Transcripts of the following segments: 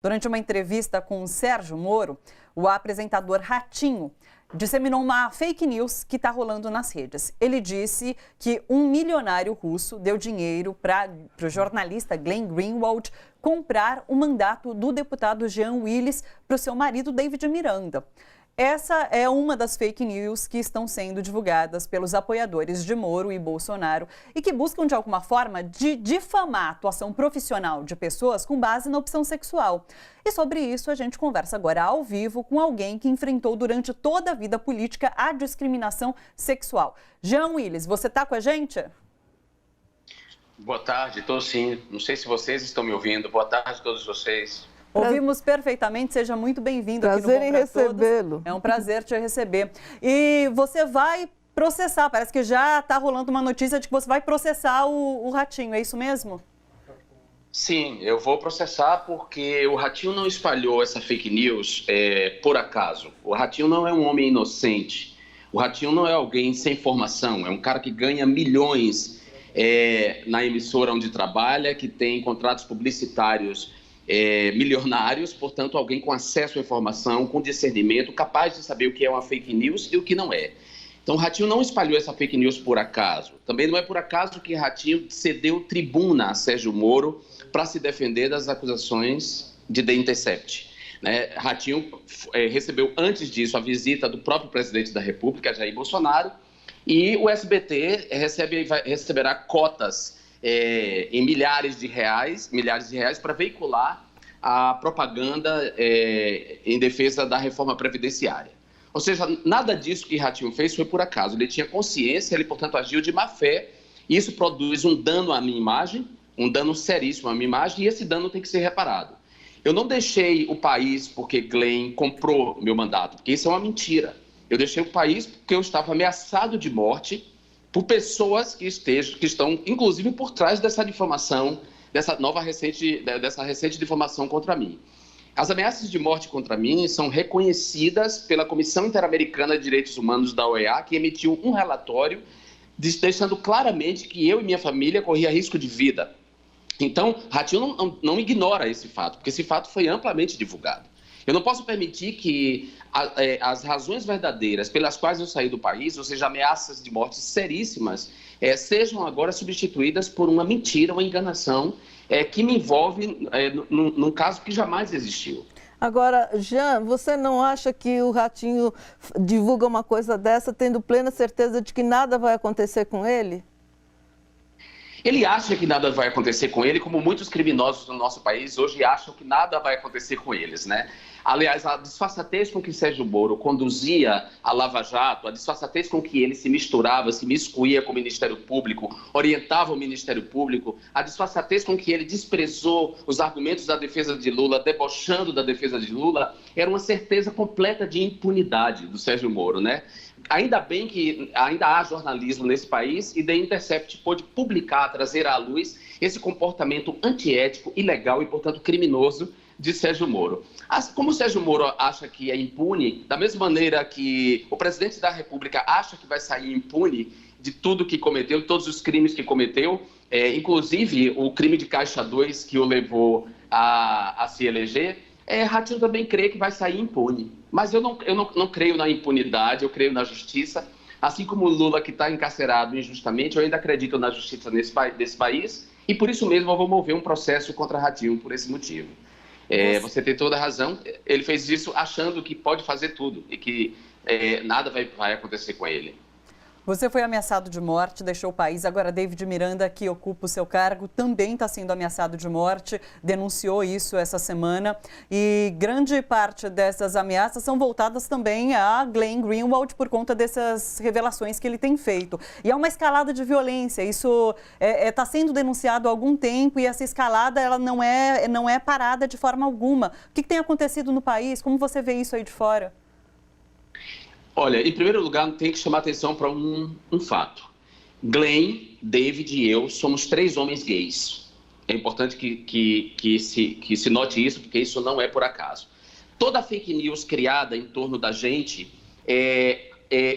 Durante uma entrevista com Sérgio Moro, o apresentador Ratinho disseminou uma fake news que está rolando nas redes. Ele disse que um milionário russo deu dinheiro para o jornalista Glenn Greenwald comprar o mandato do deputado Jean Willis para o seu marido David Miranda. Essa é uma das fake news que estão sendo divulgadas pelos apoiadores de Moro e Bolsonaro e que buscam, de alguma forma, difamar a atuação profissional de pessoas com base na opção sexual. E sobre isso a gente conversa agora ao vivo com alguém que enfrentou durante toda a vida política a discriminação sexual. Jean Willis, você está com a gente? Boa tarde, estou sim. Não sei se vocês estão me ouvindo. Boa tarde a todos vocês. Ouvimos perfeitamente, seja muito bem-vindo aqui no Prazer em recebê-lo. É um prazer te receber. E você vai processar, parece que já está rolando uma notícia de que você vai processar o Ratinho, é isso mesmo? Sim, eu vou processar porque o Ratinho não espalhou essa fake news por acaso. O Ratinho não é um homem inocente. O Ratinho não é alguém sem formação, é um cara que ganha milhões na emissora onde trabalha, que tem contratos publicitários milionários, portanto, alguém com acesso à informação, com discernimento, capaz de saber o que é uma fake news e o que não é. Então, o Ratinho não espalhou essa fake news por acaso. Também não é por acaso que Ratinho cedeu tribuna a Sérgio Moro para se defender das acusações de The Intercept. Ratinho recebeu, antes disso, a visita do próprio presidente da República, Jair Bolsonaro, e o SBT receberá cotas em milhares de reais para veicular a propaganda em defesa da reforma previdenciária. Ou seja, nada disso que Ratinho fez foi por acaso. Ele tinha consciência, ele, portanto, agiu de má fé. Isso produz um dano à minha imagem, um dano seríssimo à minha imagem, e esse dano tem que ser reparado. Eu não deixei o país porque Glenn comprou meu mandato, porque isso é uma mentira. Eu deixei o país porque eu estava ameaçado de morte por pessoas que estão, inclusive, por trás dessa difamação, dessa recente difamação contra mim. As ameaças de morte contra mim são reconhecidas pela Comissão Interamericana de Direitos Humanos da OEA, que emitiu um relatório deixando claramente que eu e minha família corria risco de vida. Então, Ratinho não ignora esse fato, porque esse fato foi amplamente divulgado. Eu não posso permitir que as razões verdadeiras pelas quais eu saí do país, ou seja, ameaças de morte seríssimas, sejam agora substituídas por uma mentira, uma enganação que me envolve num caso que jamais existiu. Agora, Jean, você não acha que o Ratinho divulga uma coisa dessa tendo plena certeza de que nada vai acontecer com ele? Ele acha que nada vai acontecer com ele, como muitos criminosos no nosso país hoje acham que nada vai acontecer com eles, né? Aliás, a disfarçatez com que Sérgio Moro conduzia a Lava Jato, a disfarçatez com que ele se misturava, se miscuía com o Ministério Público, orientava o Ministério Público, a disfarçatez com que ele desprezou os argumentos da defesa de Lula, debochando da defesa de Lula, era uma certeza completa de impunidade do Sérgio Moro, né? Ainda bem que ainda há jornalismo nesse país e The Intercept pôde publicar, trazer à luz esse comportamento antiético, ilegal e, portanto, criminoso de Sérgio Moro. Como o Sérgio Moro acha que é impune, da mesma maneira que o presidente da República acha que vai sair impune de tudo que cometeu, de todos os crimes que cometeu, inclusive o crime de Caixa 2 que o levou a se eleger, Ratinho também crê que vai sair impune. Mas eu não creio na impunidade, eu creio na justiça. Assim como o Lula, que está encarcerado injustamente, eu ainda acredito na justiça desse país. E por isso mesmo eu vou mover um processo contra Ratinho por esse motivo. Você tem toda a razão. Ele fez isso achando que pode fazer tudo e que nada vai acontecer com ele. Você foi ameaçado de morte, deixou o país. Agora, David Miranda, que ocupa o seu cargo, também está sendo ameaçado de morte, denunciou isso essa semana. E grande parte dessas ameaças são voltadas também a Glenn Greenwald por conta dessas revelações que ele tem feito. E é uma escalada de violência. Isso está sendo denunciado há algum tempo e essa escalada ela não é parada de forma alguma. O que tem acontecido no país? Como você vê isso aí de fora? Olha, em primeiro lugar, tem que chamar atenção para um fato. Glenn, David e eu somos 3 homens gays. É importante que se note isso, porque isso não é por acaso. Toda fake news criada em torno da gente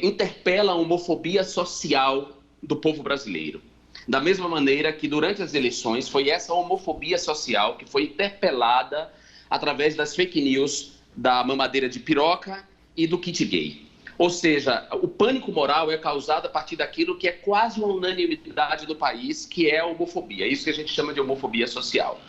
interpela a homofobia social do povo brasileiro. Da mesma maneira que durante as eleições foi essa homofobia social que foi interpelada através das fake news da mamadeira de piroca e do kit gay. Ou seja, o pânico moral é causado a partir daquilo que é quase uma unanimidade do país, que é a homofobia. Isso que a gente chama de homofobia social.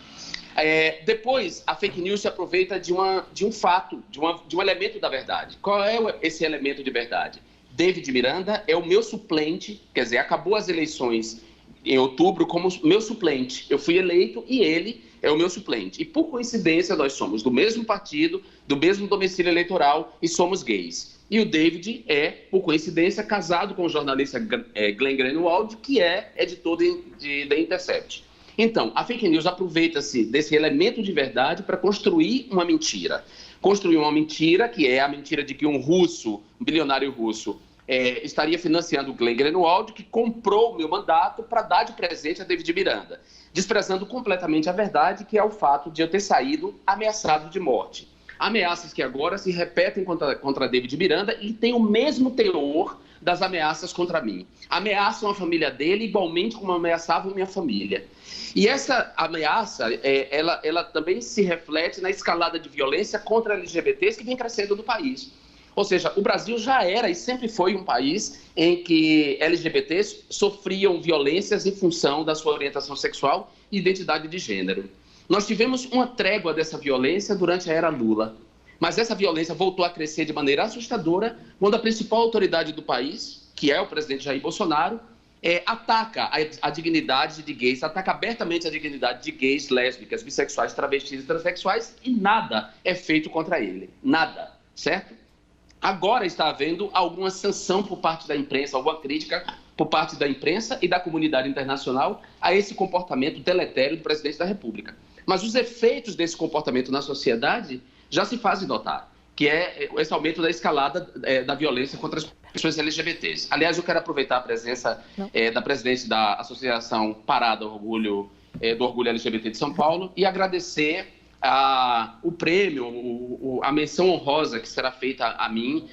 Depois, a fake news se aproveita de um fato, de um elemento da verdade. Qual é esse elemento de verdade? David Miranda é o meu suplente, quer dizer, acabou as eleições em outubro como meu suplente. Eu fui eleito e ele é o meu suplente. E, por coincidência, nós somos do mesmo partido, do mesmo domicílio eleitoral e somos gays. E o David é, por coincidência, casado com o jornalista Glenn Greenwald, que é editor de The Intercept. Então, a fake news aproveita-se desse elemento de verdade para construir uma mentira. Construir uma mentira, que é a mentira de que um bilionário russo, estaria financiando o Glenn Greenwald, que comprou o meu mandato para dar de presente a David Miranda, desprezando completamente a verdade, que é o fato de eu ter saído ameaçado de morte. Ameaças que agora se repetem contra David Miranda e têm o mesmo teor das ameaças contra mim. Ameaçam a família dele igualmente como ameaçavam minha família. E essa ameaça, ela também se reflete na escalada de violência contra LGBTs que vem crescendo no país. Ou seja, o Brasil já era e sempre foi um país em que LGBTs sofriam violências em função da sua orientação sexual e identidade de gênero. Nós tivemos uma trégua dessa violência durante a era Lula, mas essa violência voltou a crescer de maneira assustadora quando a principal autoridade do país, que é o presidente Jair Bolsonaro, ataca a dignidade de gays, ataca abertamente a dignidade de gays, lésbicas, bissexuais, travestis e transexuais e nada é feito contra ele. Nada, certo? Agora está havendo alguma sanção por parte da imprensa, alguma crítica por parte da imprensa e da comunidade internacional a esse comportamento deletério do presidente da República. Mas os efeitos desse comportamento na sociedade já se fazem notar, que é esse aumento da escalada da violência contra as pessoas LGBTs. Aliás, eu quero aproveitar a presença da presidente da Associação Parada do Orgulho LGBT de São Paulo e agradecer o prêmio, a menção honrosa que será feita a mim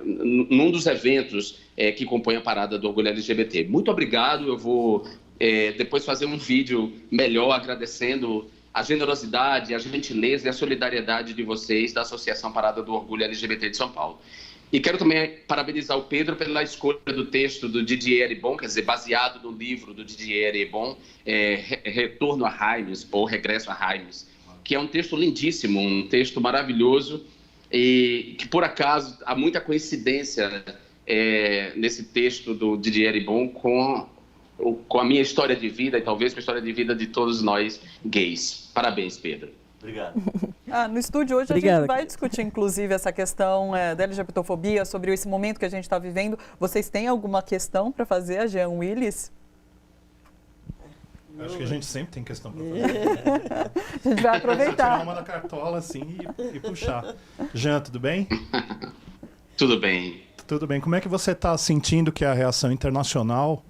num dos eventos que compõem a Parada do Orgulho LGBT. Muito obrigado, eu vou depois fazer um vídeo melhor agradecendo a generosidade, a gentileza e a solidariedade de vocês da Associação Parada do Orgulho LGBT de São Paulo. E quero também parabenizar o Pedro pela escolha do texto do Didier Eribon, quer dizer, baseado no livro do Didier Eribon, Retorno a Reims, ou Regresso a Reims, que é um texto lindíssimo, um texto maravilhoso, e que, por acaso, há muita coincidência nesse texto do Didier Eribon com a minha história de vida e talvez com a história de vida de todos nós gays. Parabéns, Pedro. Obrigado. No estúdio hoje Obrigado, a gente vai discutir, inclusive, essa questão da LGBTfobia, sobre esse momento que a gente está vivendo. Vocês têm alguma questão para fazer, a Jean Willis? Acho que a gente sempre tem questão para fazer. A gente vai aproveitar. Tirar uma da cartola assim e puxar. Jean, tudo bem? Tudo bem. Tudo bem. Como é que você está sentindo que é a reação internacional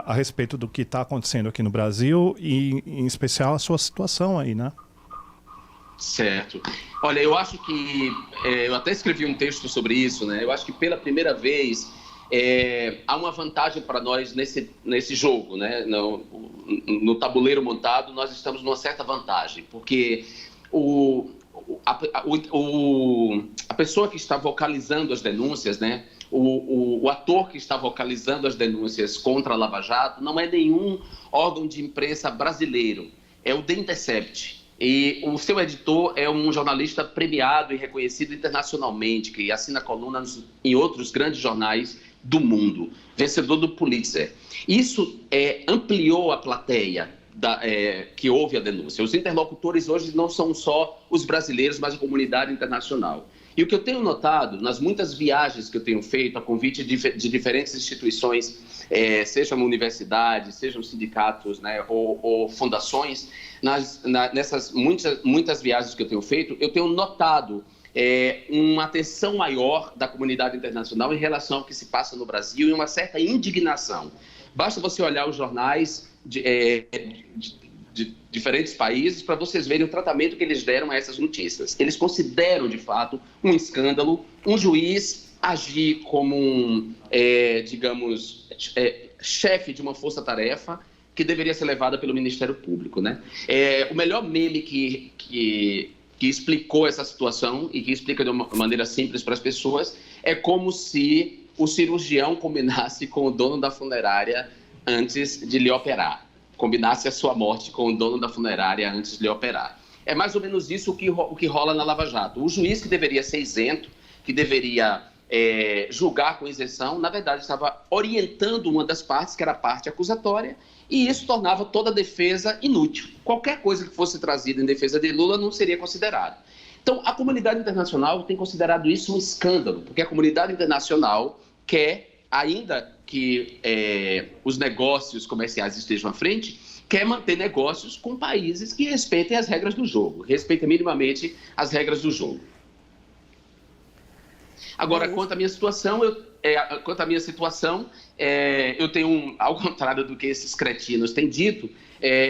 a respeito do que está acontecendo aqui no Brasil e, em especial, a sua situação aí, né? Certo. Olha, eu acho que... eu até escrevi um texto sobre isso, né? Eu acho que pela primeira vez há uma vantagem para nós nesse jogo, né? No tabuleiro montado, nós estamos numa certa vantagem, porque a pessoa que está vocalizando as denúncias, né? O ator que está vocalizando as denúncias contra a Lava Jato não é nenhum órgão de imprensa brasileiro, é o The Intercept. E o seu editor é um jornalista premiado e reconhecido internacionalmente, que assina colunas em outros grandes jornais do mundo, vencedor do Pulitzer. Isso ampliou a plateia que houve a denúncia. Os interlocutores hoje não são só os brasileiros, mas a comunidade internacional. E o que eu tenho notado nas muitas viagens que eu tenho feito a convite de diferentes instituições, sejam universidades, sejam sindicatos, né, ou fundações, nessas muitas viagens que eu tenho feito, eu tenho notado uma atenção maior da comunidade internacional em relação ao que se passa no Brasil e uma certa indignação. Basta você olhar os jornais de diferentes países para vocês verem o tratamento que eles deram a essas notícias. Eles consideram, de fato, um escândalo, um juiz agir como chefe de uma força-tarefa que deveria ser levada pelo Ministério Público, né? O melhor meme que explicou essa situação e que explica de uma maneira simples para as pessoas é como se o cirurgião combinasse com o dono da funerária antes de lhe operar, combinasse a sua morte com o dono da funerária antes de lhe operar. É mais ou menos isso o que rola na Lava Jato. O juiz que deveria ser isento, que deveria julgar com isenção, na verdade estava orientando uma das partes, que era a parte acusatória, e isso tornava toda a defesa inútil. Qualquer coisa que fosse trazida em defesa de Lula não seria considerada. Então, a comunidade internacional tem considerado isso um escândalo, porque a comunidade internacional quer, ainda que os negócios comerciais estejam à frente, quer manter negócios com países que respeitem as regras do jogo, respeitem minimamente as regras do jogo. Agora, quanto à minha situação, eu tenho, ao contrário do que esses cretinos têm dito,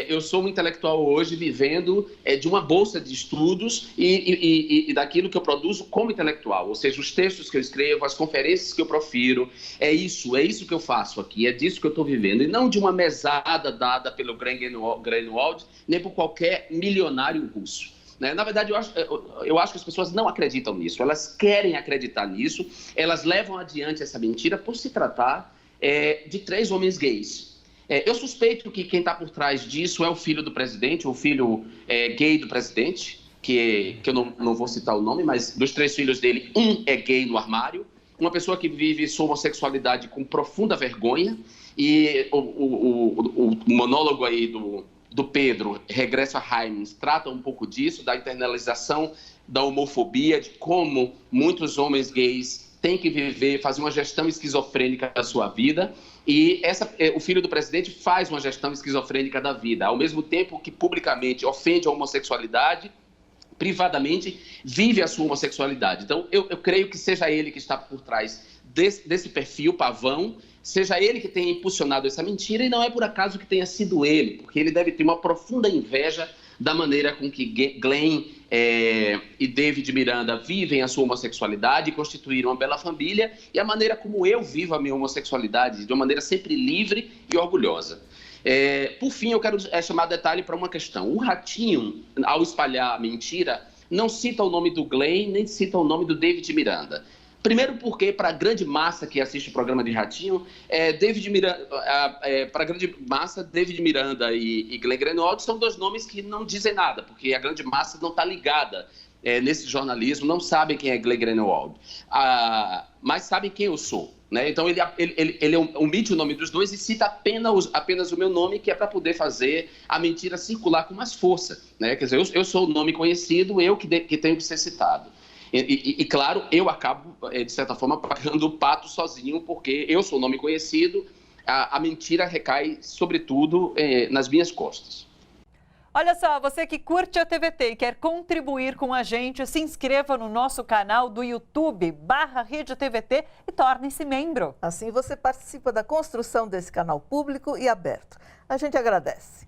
eu sou um intelectual hoje vivendo de uma bolsa de estudos e daquilo que eu produzo como intelectual, ou seja, os textos que eu escrevo, as conferências que eu profiro, é isso que eu faço aqui, é disso que eu estou vivendo, e não de uma mesada dada pelo Glenn Greenwald, nem por qualquer milionário russo. Na verdade, eu acho que as pessoas não acreditam nisso, elas querem acreditar nisso, elas levam adiante essa mentira por se tratar de 3 homens gays. Eu suspeito que quem está por trás disso é o filho do presidente, o filho gay do presidente, que eu não vou citar o nome, mas dos 3 filhos dele, um é gay no armário, uma pessoa que vive sua homossexualidade com profunda vergonha, e o monólogo aí do Pedro, Regresso a Hymes, trata um pouco disso, da internalização da homofobia, de como muitos homens gays têm que viver, fazer uma gestão esquizofrênica da sua vida, e o filho do presidente faz uma gestão esquizofrênica da vida, ao mesmo tempo que publicamente ofende a homossexualidade, privadamente vive a sua homossexualidade. Então, eu creio que seja ele que está por trás desse perfil pavão, seja ele que tenha impulsionado essa mentira, e não é por acaso que tenha sido ele, porque ele deve ter uma profunda inveja da maneira com que Glenn e David Miranda vivem a sua homossexualidade e constituíram uma bela família, e a maneira como eu vivo a minha homossexualidade, de uma maneira sempre livre e orgulhosa. Por fim, eu quero chamar detalhe para uma questão. O Ratinho, ao espalhar a mentira, não cita o nome do Glenn, nem cita o nome do David Miranda. Primeiro porque, para a grande massa que assiste o programa de Ratinho, para a grande massa, David Miranda e Glenn Greenwald são 2 nomes que não dizem nada, porque a grande massa não está ligada nesse jornalismo, não sabem quem é Glenn Greenwald, mas sabem quem eu sou. Né? Então, ele omite o nome dos 2 e cita apenas o meu nome, que é para poder fazer a mentira circular com mais força. Né? Quer dizer, eu sou o nome conhecido, eu que tenho que ser citado. E, claro, eu acabo, de certa forma, pagando o pato sozinho, porque eu sou o nome conhecido, a mentira recai, sobretudo, nas minhas costas. Olha só, você que curte a TVT e quer contribuir com a gente, se inscreva no nosso canal do YouTube, /Rede TVT, e torne-se membro. Assim você participa da construção desse canal público e aberto. A gente agradece.